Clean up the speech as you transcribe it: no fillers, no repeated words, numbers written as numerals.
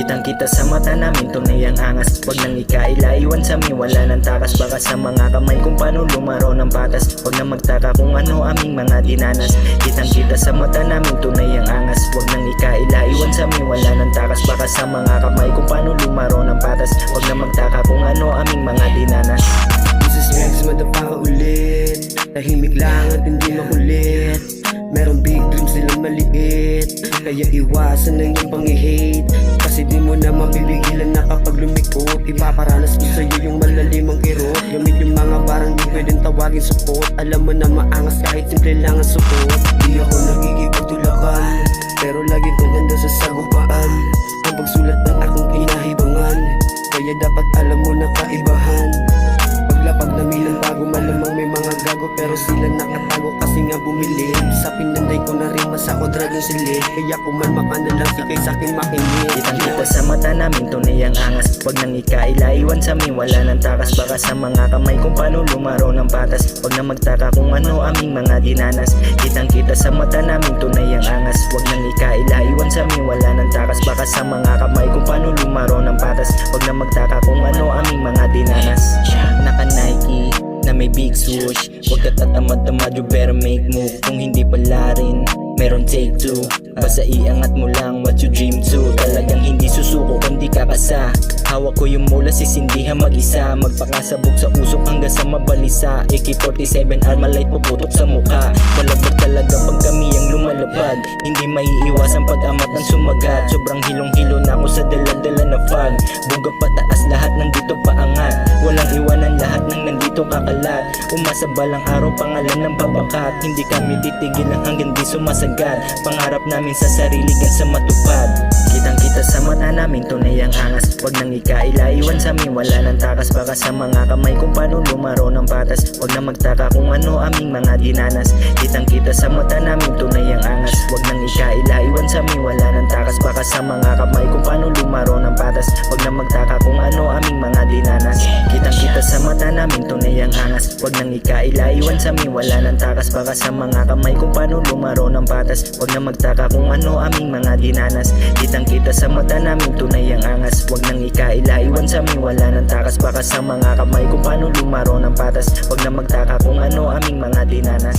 Kitang kita sa mata namin, tunay ang angas. Wag nang ikaila-iwan sa mi, wala nang takas. Baka sa mga kamay kung paano lumaro ng patas. Wag nang magtaka kung ano aming mga dinanas. Kitang kita sa mata namin, tunay ang angas. Wag nang ikaila-iwan sa mi, wala nang takas. Baka sa mga kamay kung paano lumaro ng patas. Wag nang magtaka kung ano aming mga dinanas. Jesus Rex, madapa ulit. Tahimik lang at hindi makulit. Merong big dreams silang maliit, kaya iwasan na yung pang-hate. Kasi di mo na mapipigilan na kapag lumikot. Ipaparanas ko sa'yo yung malalimang kirot. Gamit yung mga barang di pwedeng tawagin support. Alam mo na maangas kahit simple lang ang support. Di ako nagkikipagtulakan, pero lagi kong handa sa sagupaan. Ang pagsulat ng aking kinahibangan, kaya dapat alam mo na kaibahan. Paglapag namin ang bago, malamang may mga gago, pero sila nakatago kasi nga bumili. Sa pinanday ko na rin masako dragon silid, kaya kumalma ka na lang, sikay sa'kin makinig. Kitang kita sa mata namin, tunay ang angas. Wag nang ikaila-iwan sa mi, wala nang takas. Baka sa mga kamay kung paano lumaro ng patas. Wag nang magtaka kung ano aming mga dinanas. Kitang kita sa mata namin, tunay ang angas. Wag nang ikaila-iwan sa mi, wala nang takas. Baka sa mga kamay kung paano lumaro ng patas. Wag nang magtaka kung ano aming mga dinanas. Naka-Nike na may big swoosh, wag ka tatamad-tamad, you better make move. Kung hindi pala rin, meron take two. Basta iangat mo lang what you dream to. Talagang hindi susuko kundi kakasa. Hawak ko yung mula, sisindihan mag-isa. Magpakasabog sa usok hanggang sa mabalisa. AK-47 Armalite puputok sa mukha. Malabog talaga pag kami ang lumalapag. Hindi maiiwasan pag-amat ng sumagat. Sobrang hilong-hilo na ako sa dala-dala na fog. Buga pataas lahat nandito paangat. Walang iwanan lahat ng nandito kakalat. Umasa balang araw pangalan ng babakat. Hindi kami titigilan hanggang di sumasagat. Pangarap namin sa sarili gan sa matupad. Kitang kita sa mata namin, tunay ang angas. Wag nang ikaila-iwan sa mi, wala nang takas. Baka sa mga kamay kung paano lumaro ng patas. Wag nang magtaka kung ano aming mga dinanas. Kitang kita sa mata namin, tunay ang angas. Wag nang ikaila-iwan sa mi, wala nang takas. Baka sa mga kamay kung paano lumaro ng patas. Wag nang magtaka kung ano aming mga dinanas. Kitang kita sa mata namin, tunay ang angas. Wag nang ikaila-iwan sa mi, wala nang takas. Baka sa mga kamay kung paano lumaro ng patas. Wag nang magtaka kung ano aming mga dinanas. Kitang kita sa mata namin, tunay ang angas. Wag nang ikaila-iwan sa mi, wala nang takas. Baka sa mga kamay kung paano lumaro ng patas. Wag nang magtaka kung ano aming mga dinanas.